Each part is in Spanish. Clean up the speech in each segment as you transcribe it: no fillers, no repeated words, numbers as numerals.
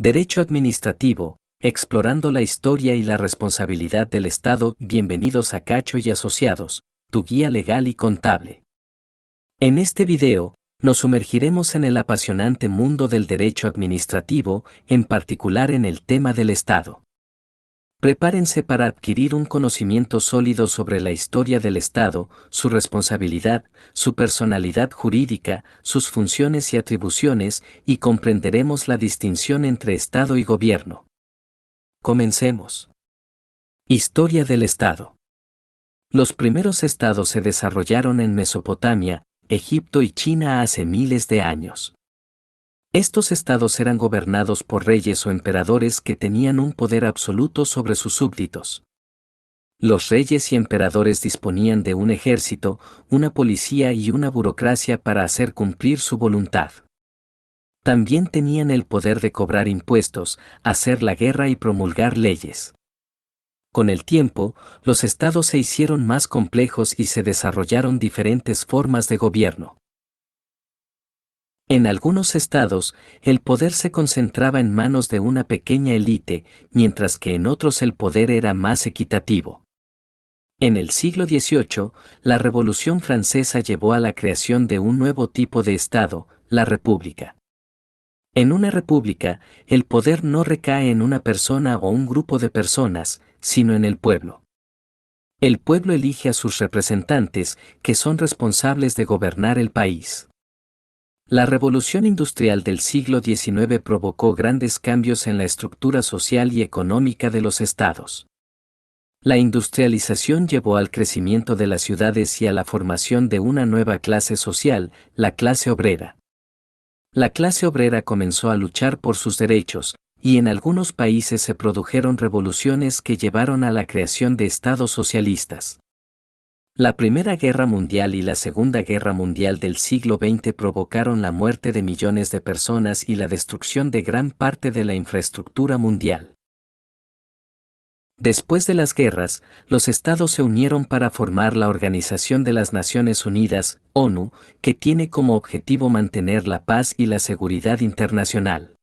Derecho Administrativo, explorando la historia y la responsabilidad del Estado. Bienvenidos a Cacho y Asociados, tu guía legal y contable. En este video, nos sumergiremos en el apasionante mundo del derecho administrativo, en particular en el tema del Estado. Prepárense para adquirir un conocimiento sólido sobre la historia del Estado, su responsabilidad, su personalidad jurídica, sus funciones y atribuciones, y comprenderemos la distinción entre Estado y gobierno. Comencemos. Historia del Estado. Los primeros estados se desarrollaron en Mesopotamia, Egipto y China hace miles de años. Estos estados eran gobernados por reyes o emperadores que tenían un poder absoluto sobre sus súbditos. Los reyes y emperadores disponían de un ejército, una policía y una burocracia para hacer cumplir su voluntad. También tenían el poder de cobrar impuestos, hacer la guerra y promulgar leyes. Con el tiempo, los estados se hicieron más complejos y se desarrollaron diferentes formas de gobierno. En algunos estados, el poder se concentraba en manos de una pequeña élite, mientras que en otros el poder era más equitativo. En el siglo XVIII, la Revolución Francesa llevó a la creación de un nuevo tipo de Estado, la República. En una república, el poder no recae en una persona o un grupo de personas, sino en el pueblo. El pueblo elige a sus representantes, que son responsables de gobernar el país. La revolución industrial del siglo XIX provocó grandes cambios en la estructura social y económica de los estados. La industrialización llevó al crecimiento de las ciudades y a la formación de una nueva clase social, la clase obrera. La clase obrera comenzó a luchar por sus derechos, y en algunos países se produjeron revoluciones que llevaron a la creación de estados socialistas. La Primera Guerra Mundial y la Segunda Guerra Mundial del siglo XX provocaron la muerte de millones de personas y la destrucción de gran parte de la infraestructura mundial. Después de las guerras, los estados se unieron para formar la Organización de las Naciones Unidas, ONU, que tiene como objetivo mantener la paz y la seguridad internacional.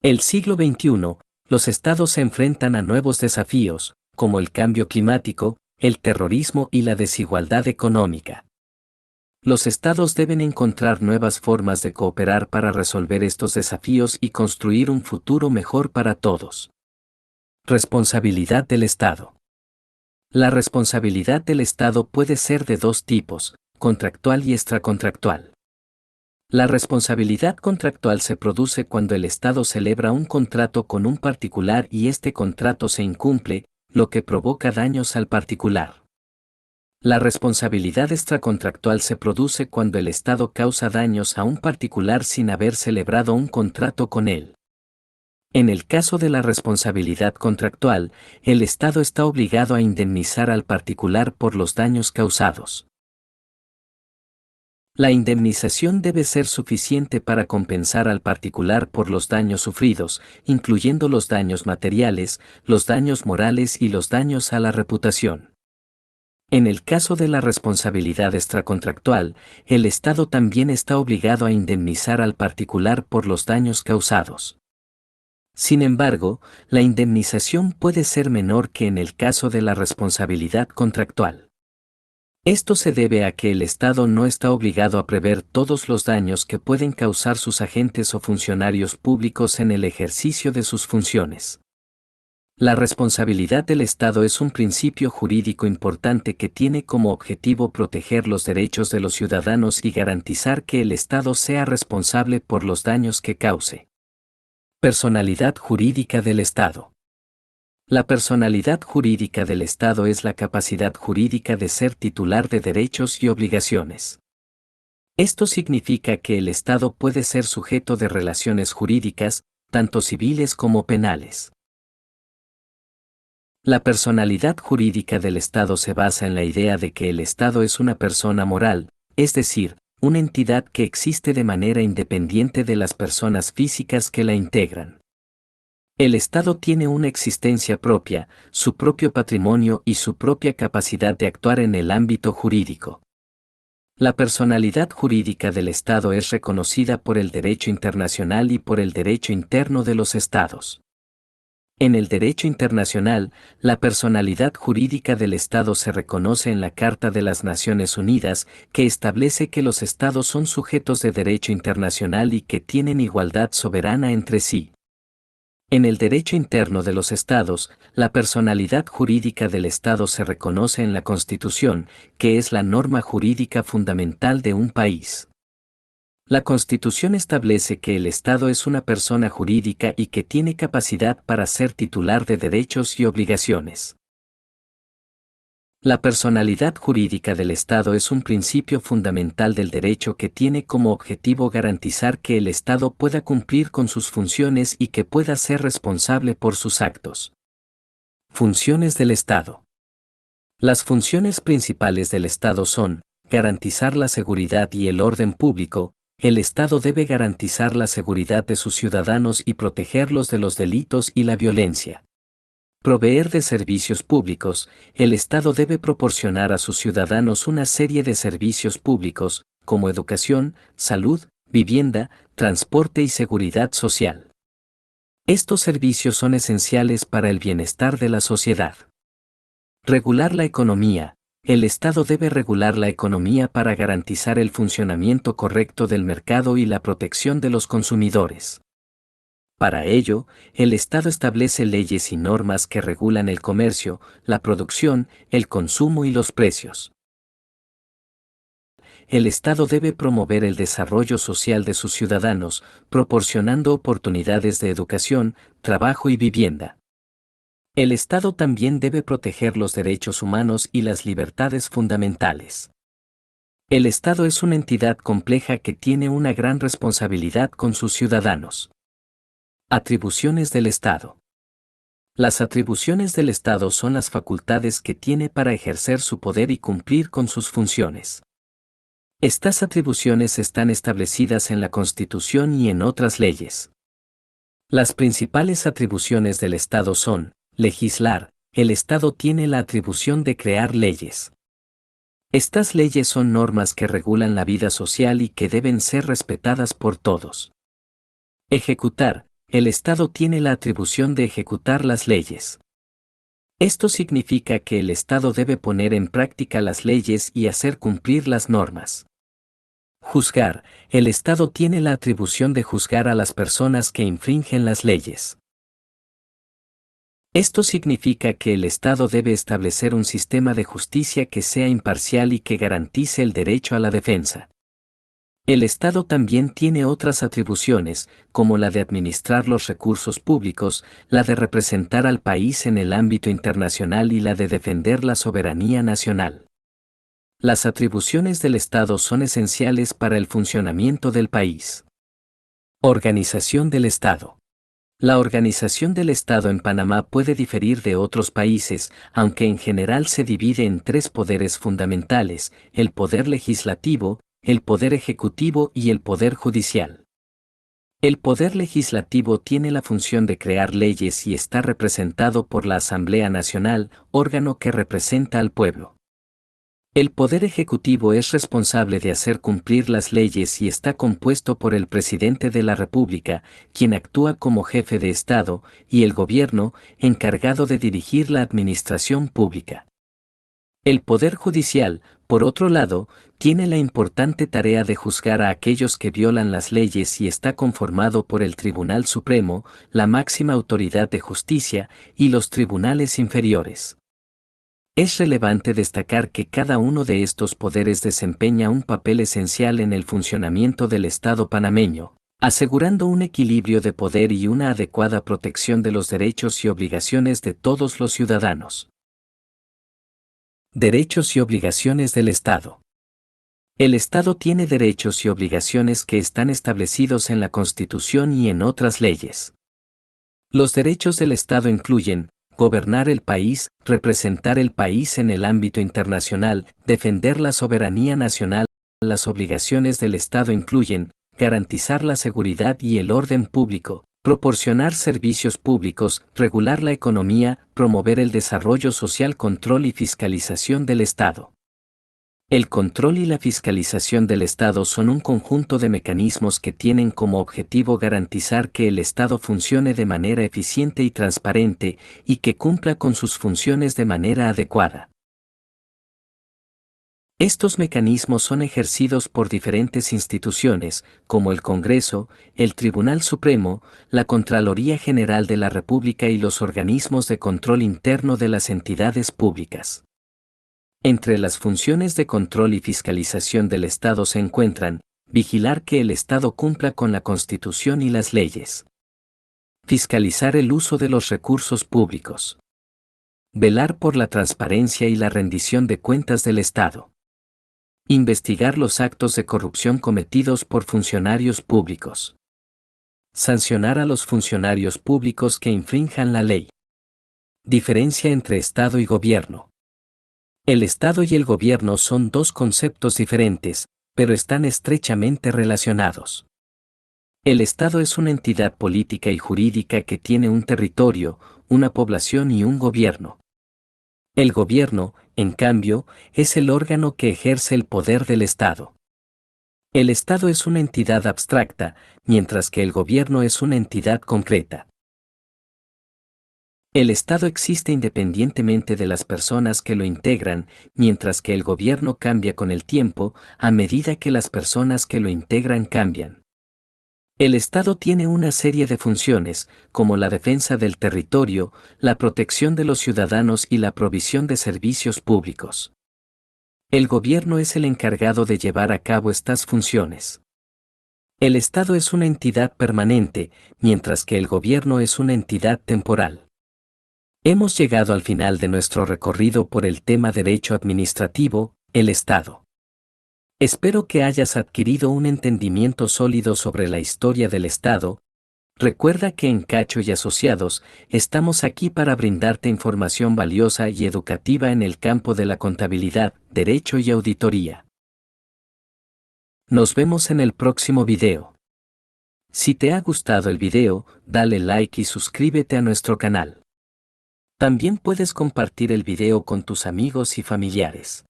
El siglo XXI, los estados se enfrentan a nuevos desafíos, como el cambio climático, el terrorismo y la desigualdad económica. Los estados deben encontrar nuevas formas de cooperar para resolver estos desafíos y construir un futuro mejor para todos. Responsabilidad del Estado. La responsabilidad del Estado puede ser de dos tipos, contractual y extracontractual. La responsabilidad contractual se produce cuando el Estado celebra un contrato con un particular y este contrato se incumple, lo que provoca daños al particular. La responsabilidad extracontractual se produce cuando el Estado causa daños a un particular sin haber celebrado un contrato con él. En el caso de la responsabilidad contractual, el Estado está obligado a indemnizar al particular por los daños causados. La indemnización debe ser suficiente para compensar al particular por los daños sufridos, incluyendo los daños materiales, los daños morales y los daños a la reputación. En el caso de la responsabilidad extracontractual, el Estado también está obligado a indemnizar al particular por los daños causados. Sin embargo, la indemnización puede ser menor que en el caso de la responsabilidad contractual. Esto se debe a que el Estado no está obligado a prever todos los daños que pueden causar sus agentes o funcionarios públicos en el ejercicio de sus funciones. La responsabilidad del Estado es un principio jurídico importante que tiene como objetivo proteger los derechos de los ciudadanos y garantizar que el Estado sea responsable por los daños que cause. Personalidad jurídica del Estado. La personalidad jurídica del Estado es la capacidad jurídica de ser titular de derechos y obligaciones. Esto significa que el Estado puede ser sujeto de relaciones jurídicas, tanto civiles como penales. La personalidad jurídica del Estado se basa en la idea de que el Estado es una persona moral, es decir, una entidad que existe de manera independiente de las personas físicas que la integran. El Estado tiene una existencia propia, su propio patrimonio y su propia capacidad de actuar en el ámbito jurídico. La personalidad jurídica del Estado es reconocida por el derecho internacional y por el derecho interno de los Estados. En el derecho internacional, la personalidad jurídica del Estado se reconoce en la Carta de las Naciones Unidas, que establece que los Estados son sujetos de derecho internacional y que tienen igualdad soberana entre sí. En el derecho interno de los Estados, la personalidad jurídica del Estado se reconoce en la Constitución, que es la norma jurídica fundamental de un país. La Constitución establece que el Estado es una persona jurídica y que tiene capacidad para ser titular de derechos y obligaciones. La personalidad jurídica del Estado es un principio fundamental del derecho que tiene como objetivo garantizar que el Estado pueda cumplir con sus funciones y que pueda ser responsable por sus actos. Funciones del Estado. Las funciones principales del Estado son: garantizar la seguridad y el orden público. El Estado debe garantizar la seguridad de sus ciudadanos y protegerlos de los delitos y la violencia. Proveer de servicios públicos. El Estado debe proporcionar a sus ciudadanos una serie de servicios públicos, como educación, salud, vivienda, transporte y seguridad social. Estos servicios son esenciales para el bienestar de la sociedad. Regular la economía. El Estado debe regular la economía para garantizar el funcionamiento correcto del mercado y la protección de los consumidores. Para ello, el Estado establece leyes y normas que regulan el comercio, la producción, el consumo y los precios. El Estado debe promover el desarrollo social de sus ciudadanos, proporcionando oportunidades de educación, trabajo y vivienda. El Estado también debe proteger los derechos humanos y las libertades fundamentales. El Estado es una entidad compleja que tiene una gran responsabilidad con sus ciudadanos. Atribuciones del Estado. Las atribuciones del Estado son las facultades que tiene para ejercer su poder y cumplir con sus funciones. Estas atribuciones están establecidas en la Constitución y en otras leyes. Las principales atribuciones del Estado son: legislar. El Estado tiene la atribución de crear leyes. Estas leyes son normas que regulan la vida social y que deben ser respetadas por todos. Ejecutar. El Estado tiene la atribución de ejecutar las leyes. Esto significa que el Estado debe poner en práctica las leyes y hacer cumplir las normas. Juzgar. El Estado tiene la atribución de juzgar a las personas que infringen las leyes. Esto significa que el Estado debe establecer un sistema de justicia que sea imparcial y que garantice el derecho a la defensa. El Estado también tiene otras atribuciones, como la de administrar los recursos públicos, la de representar al país en el ámbito internacional y la de defender la soberanía nacional. Las atribuciones del Estado son esenciales para el funcionamiento del país. Organización del Estado. La organización del Estado en Panamá puede diferir de otros países, aunque en general se divide en tres poderes fundamentales: el poder legislativo, el poder ejecutivo y el poder judicial. El poder legislativo tiene la función de crear leyes y está representado por la Asamblea Nacional, órgano que representa al pueblo. El Poder Ejecutivo es responsable de hacer cumplir las leyes y está compuesto por el Presidente de la República, quien actúa como jefe de Estado, y el Gobierno, encargado de dirigir la administración pública. El Poder Judicial, por otro lado, tiene la importante tarea de juzgar a aquellos que violan las leyes y está conformado por el Tribunal Supremo, la máxima autoridad de justicia, y los tribunales inferiores. Es relevante destacar que cada uno de estos poderes desempeña un papel esencial en el funcionamiento del Estado panameño, asegurando un equilibrio de poder y una adecuada protección de los derechos y obligaciones de todos los ciudadanos. Derechos y obligaciones del Estado. El Estado tiene derechos y obligaciones que están establecidos en la Constitución y en otras leyes. Los derechos del Estado incluyen: gobernar el país, representar el país en el ámbito internacional, defender la soberanía nacional. Las obligaciones del Estado incluyen: garantizar la seguridad y el orden público, proporcionar servicios públicos, regular la economía, promover el desarrollo social, control y fiscalización del Estado. El control y la fiscalización del Estado son un conjunto de mecanismos que tienen como objetivo garantizar que el Estado funcione de manera eficiente y transparente y que cumpla con sus funciones de manera adecuada. Estos mecanismos son ejercidos por diferentes instituciones, como el Congreso, el Tribunal Supremo, la Contraloría General de la República y los organismos de control interno de las entidades públicas. Entre las funciones de control y fiscalización del Estado se encuentran, vigilar que el Estado cumpla con la Constitución y las leyes. Fiscalizar el uso de los recursos públicos. Velar por la transparencia y la rendición de cuentas del Estado. Investigar los actos de corrupción cometidos por funcionarios públicos. Sancionar a los funcionarios públicos que infrinjan la ley. Diferencia entre Estado y Gobierno. El Estado y el Gobierno son dos conceptos diferentes, pero están estrechamente relacionados. El Estado es una entidad política y jurídica que tiene un territorio, una población y un gobierno. El Gobierno, en cambio, es el órgano que ejerce el poder del Estado. El Estado es una entidad abstracta, mientras que el Gobierno es una entidad concreta. El Estado existe independientemente de las personas que lo integran, mientras que el Gobierno cambia con el tiempo, a medida que las personas que lo integran cambian. El Estado tiene una serie de funciones, como la defensa del territorio, la protección de los ciudadanos y la provisión de servicios públicos. El Gobierno es el encargado de llevar a cabo estas funciones. El Estado es una entidad permanente, mientras que el Gobierno es una entidad temporal. Hemos llegado al final de nuestro recorrido por el tema derecho administrativo, el Estado. Espero que hayas adquirido un entendimiento sólido sobre la historia del Estado. Recuerda que en Cacho y Asociados estamos aquí para brindarte información valiosa y educativa en el campo de la contabilidad, derecho y auditoría. Nos vemos en el próximo video. Si te ha gustado el video, dale like y suscríbete a nuestro canal. También puedes compartir el video con tus amigos y familiares.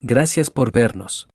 Gracias por vernos.